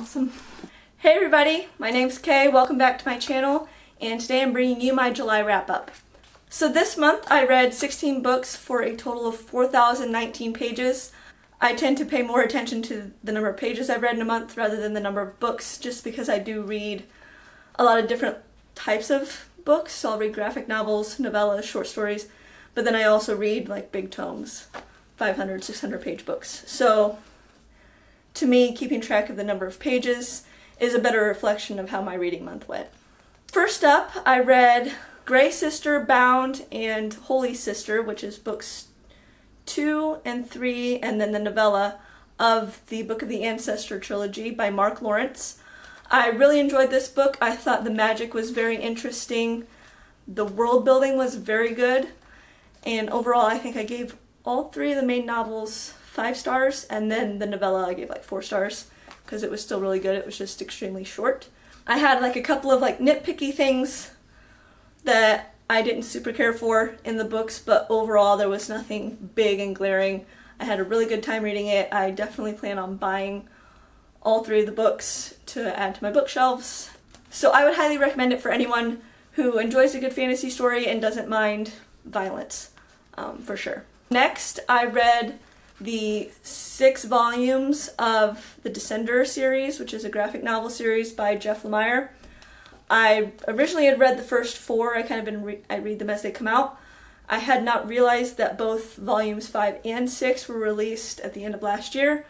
Awesome. Hey everybody, my name's Kay. Welcome back to my channel, and today I'm bringing you my July wrap-up. So this month I read 16 books for a total of 4,019 pages. I tend to pay more attention to the number of pages I've read in a month rather than the number of books, just because I do read a lot of different types of books. So I'll read graphic novels, novellas, short stories, but then I also read like big tomes, 500, 600 page books. So to me, keeping track of the number of pages is a better reflection of how my reading month went. First up, I read Grey Sister, Bound, and Holy Sister, which is books 2 and 3, and then the novella of the Book of the Ancestor trilogy by Mark Lawrence. I really enjoyed this book. I thought the magic was very interesting. The world building was very good. And overall, I think I gave all 3 of the main novels 5 stars, and then the novella I gave like 4 stars because it was still really good. It was just extremely short. I had like a couple of like nitpicky things that I didn't super care for in the books, but overall there was nothing big and glaring. I had a really good time reading it. I definitely plan on buying all 3 of the books to add to my bookshelves. So I would highly recommend it for anyone who enjoys a good fantasy story and doesn't mind violence, for sure. Next, I read the 6 volumes of the Descender series, which is a graphic novel series by Jeff Lemire. I originally had read the first 4. I read them as they come out. I had not realized that both volumes 5 and 6 were released at the end of last year.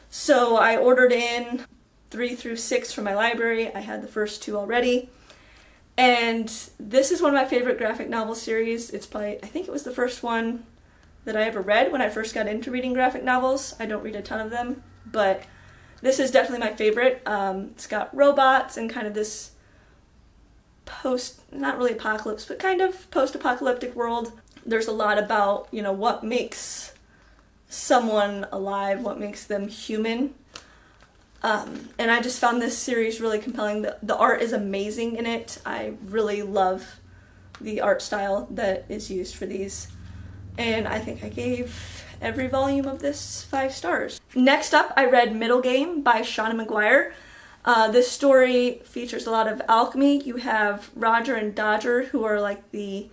So I ordered in 3 through 6 from my library. I had the first 2 already. And this is one of my favorite graphic novel series. It's probably, I think it was the first one that I ever read when I first got into reading graphic novels. I don't read a ton of them, but this is definitely my favorite. It's got robots and kind of this not really apocalypse, but kind of post-apocalyptic world. There's a lot about, what makes someone alive, what makes them human. And I just found this series really compelling. The art is amazing in it. I really love the art style that is used for these. And I think I gave every volume of this 5 stars. Next up, I read Middle Game by Shauna McGuire. This story features a lot of alchemy. You have Roger and Dodger, who are like the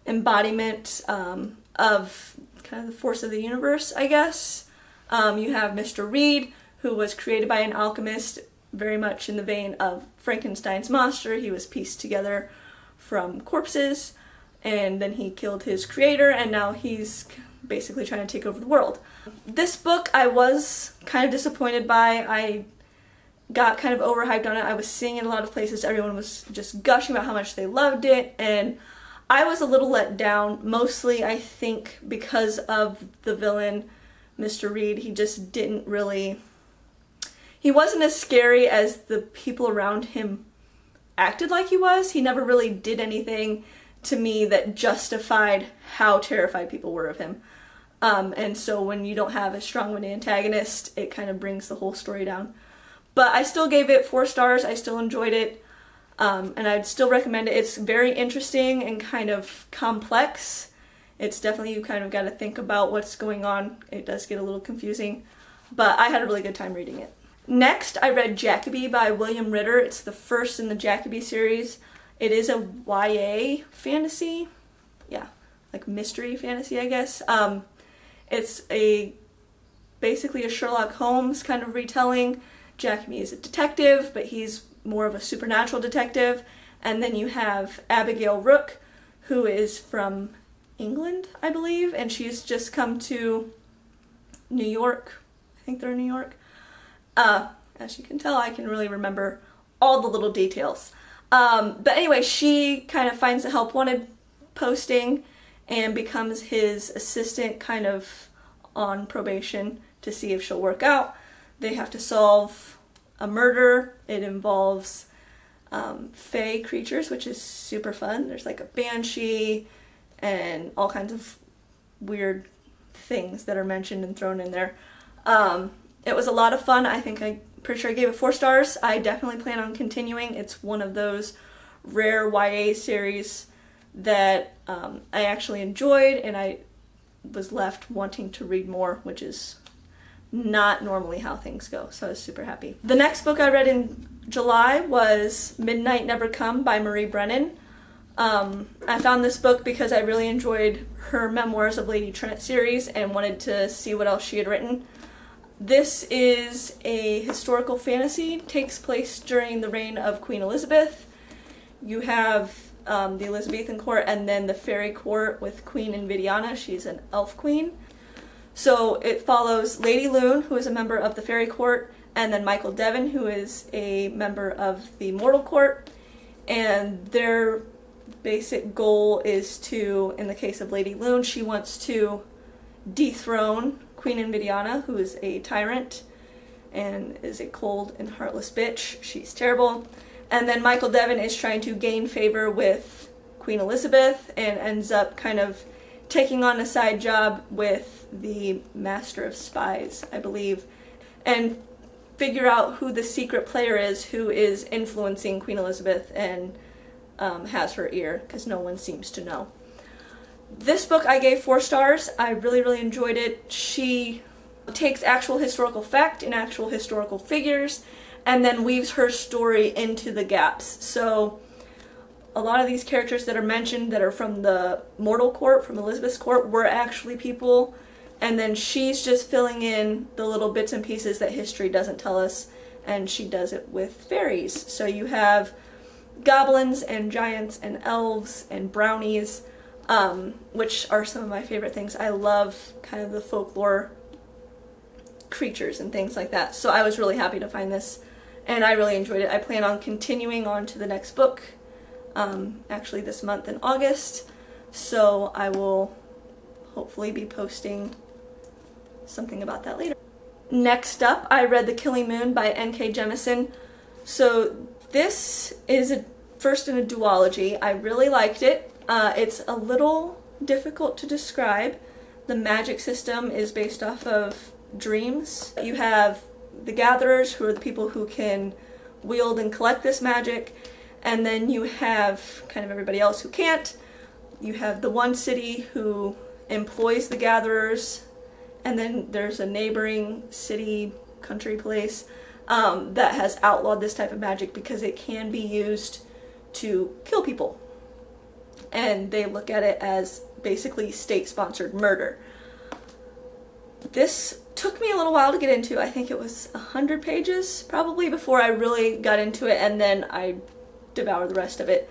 embodiment of kind of the force of the universe, I guess. You have Mr. Reed, who was created by an alchemist, very much in the vein of Frankenstein's monster. He was pieced together from corpses, and then he killed his creator, and now he's basically trying to take over the world. This book I was kind of disappointed by. I got kind of overhyped on it. I was seeing in a lot of places everyone was just gushing about how much they loved it, and I was a little let down, mostly I think because of the villain, Mr. Reed. He just didn't really... He wasn't as scary as the people around him acted like he was. He never really did anything to me that justified how terrified people were of him. And so when you don't have a strong an antagonist, it kind of brings the whole story down. But I still gave it 4 stars. I still enjoyed it. And I'd still recommend it. It's very interesting and kind of complex. It's definitely, you kind of got to think about what's going on. It does get a little confusing, but I had a really good time reading it. Next, I read Jacobi by William Ritter. It's the first in the Jacobi series. It is a YA fantasy. Yeah, like mystery fantasy, I guess. It's basically a Sherlock Holmes kind of retelling. Jacobi is a detective, but he's more of a supernatural detective. And then you have Abigail Rook, who is from England, I believe, and she's just come to New York. I think they're in New York. As you can tell, I can really remember all the little details. But anyway, she kind of finds a help wanted posting and becomes his assistant, kind of on probation to see if she'll work out. They have to solve a murder. It involves fae creatures, which is super fun. There's like a banshee and all kinds of weird things that are mentioned and thrown in there. It was a lot of fun. I'm pretty sure I gave it 4 stars. I definitely plan on continuing. It's one of those rare YA series that I actually enjoyed, and I was left wanting to read more, which is not normally how things go, so I was super happy. The next book I read in July was Midnight Never Come by Marie Brennan. I found this book because I really enjoyed her Memoirs of Lady Trent series and wanted to see what else she had written. This is a historical fantasy, takes place during the reign of Queen Elizabeth. You have the Elizabethan court and then the fairy court with Queen Invidiana. She's an elf queen. So it follows Lady Lune, who is a member of the fairy court, and then Michael Devon, who is a member of the mortal court. And their basic goal is to, in the case of Lady Lune, she wants to dethrone Queen Invidiana, who is a tyrant and is a cold and heartless bitch. She's terrible. And then Michael Devon is trying to gain favor with Queen Elizabeth and ends up kind of taking on a side job with the Master of Spies, I believe, and figure out who the secret player is who is influencing Queen Elizabeth and has her ear, because no one seems to know. This book I gave 4 stars. I really, really enjoyed it. She takes actual historical fact and actual historical figures and then weaves her story into the gaps. So a lot of these characters that are mentioned that are from the mortal court, from Elizabeth's court, were actually people, and then she's just filling in the little bits and pieces that history doesn't tell us, and she does it with fairies. So you have goblins and giants and elves and brownies, which are some of my favorite things. I love kind of the folklore creatures and things like that. So I was really happy to find this, and I really enjoyed it. I plan on continuing on to the next book, actually this month in August, so I will hopefully be posting something about that later. Next up, I read The Killing Moon by N.K. Jemisin. So this is first in a duology. I really liked it. It's a little difficult to describe. The magic system is based off of dreams. You have the gatherers, who are the people who can wield and collect this magic, and then you have kind of everybody else who can't. You have the one city who employs the gatherers, and then there's a neighboring city, country place, that has outlawed this type of magic because it can be used to kill people. And they look at it as basically state-sponsored murder. This took me a little while to get into. I think it was 100 pages probably before I really got into it, and then I devoured the rest of it.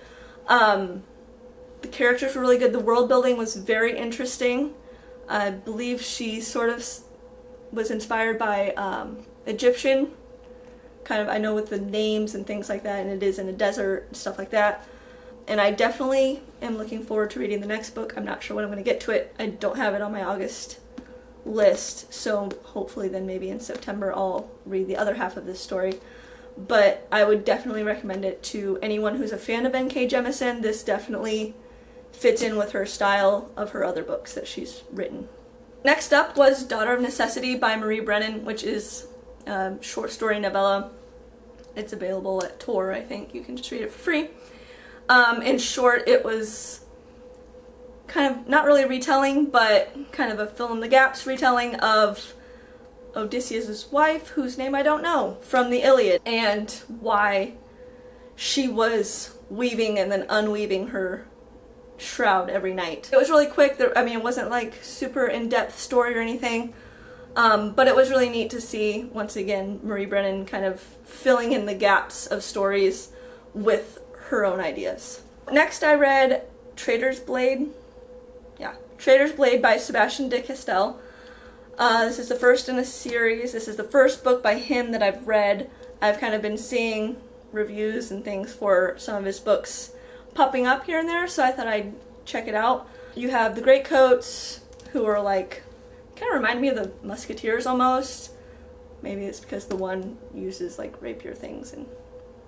The characters were really good. The world building was very interesting. I believe she sort of was inspired by Egyptian, kind of, I know, with the names and things like that, and it is in a desert and stuff like that. And I definitely am looking forward to reading the next book. I'm not sure when I'm going to get to it. I don't have it on my August list, so hopefully then maybe in September I'll read the other half of this story. But I would definitely recommend it to anyone who's a fan of N.K. Jemisin. This definitely fits in with her style of her other books that she's written. Next up was Daughter of Necessity by Marie Brennan, which is a short story novella. It's available at Tor, I think. You can just read it for free. In short, it was kind of not really a retelling, but kind of a fill-in-the-gaps retelling of Odysseus' wife, whose name I don't know, from the Iliad, and why she was weaving and then unweaving her shroud every night. It was really quick. I mean, it wasn't like super in-depth story or anything, but it was really neat to see, once again, Marie Brennan kind of filling in the gaps of stories with her own ideas. Next I read Traitor's Blade. Traitor's Blade by Sebastian de Castell. This is the first in a series. This is the first book by him that I've read. I've kind of been seeing reviews and things for some of his books popping up here and there, so I thought I'd check it out. You have the Greatcoats, who are like, kind of remind me of the Musketeers almost. Maybe it's because the one uses like rapier things and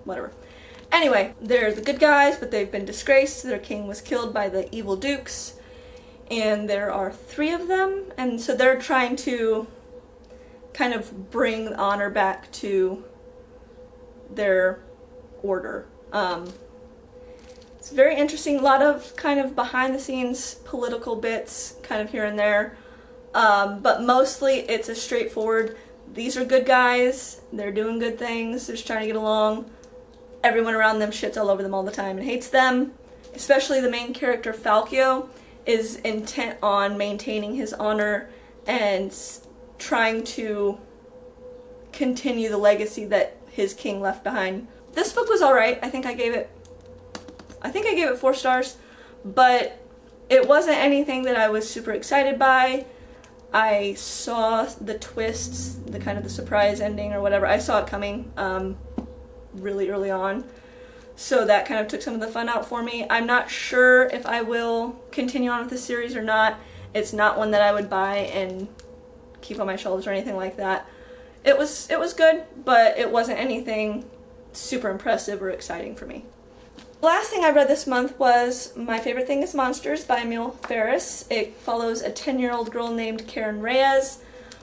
whatever. Anyway, they're the good guys, but they've been disgraced. Their king was killed by the evil dukes, and there are 3 of them, and so they're trying to kind of bring honor back to their order. It's very interesting, a lot of kind of behind the scenes political bits kind of here and there. But mostly it's a straightforward, these are good guys, they're doing good things, they're just trying to get along. Everyone around them shits all over them all the time and hates them. Especially the main character, Falcio, is intent on maintaining his honor and trying to continue the legacy that his king left behind. This book was alright. I think I gave it 4 stars, but it wasn't anything that I was super excited by. I saw the twists, the kind of the surprise ending or whatever. I saw it coming really early on. So that kind of took some of the fun out for me. I'm not sure if I will continue on with the series or not. It's not one that I would buy and keep on my shelves or anything like that. It was good, but it wasn't anything super impressive or exciting for me. The last thing I read this month was My Favorite Thing is Monsters by Emil Ferris. It follows a 10-year-old girl named Karen Reyes.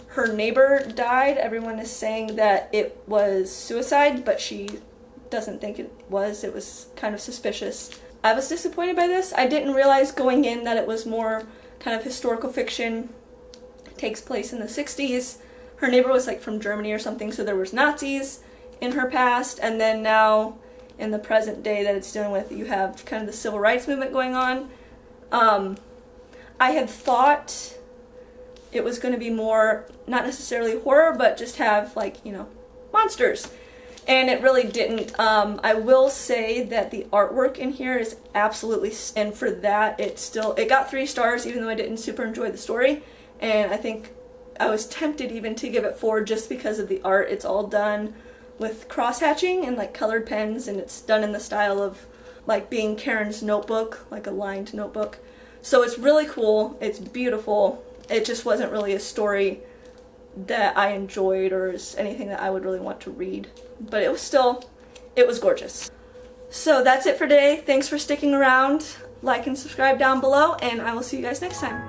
Her neighbor died. Everyone is saying that it was suicide, but she doesn't think it was. It was kind of suspicious. I was disappointed by this. I didn't realize going in that it was more kind of historical fiction. It takes place in the 60s. Her neighbor was like from Germany or something, so there was Nazis in her past, and then now in the present day that it's dealing with, you have kind of the civil rights movement going on. I had thought it was going to be more, not necessarily horror, but just have like, you know, monsters. And it really didn't. I will say that the artwork in here is absolutely, and for that it got 3 stars even though I didn't super enjoy the story. And I think I was tempted even to give it 4 just because of the art. It's all done with cross-hatching and like colored pens, and it's done in the style of like being Karen's notebook, like a lined notebook. So it's really cool, it's beautiful. It just wasn't really a story that I enjoyed or is anything that I would really want to read. But it was gorgeous. So that's it for today. Thanks for sticking around. Like and subscribe down below, and I will see you guys next time.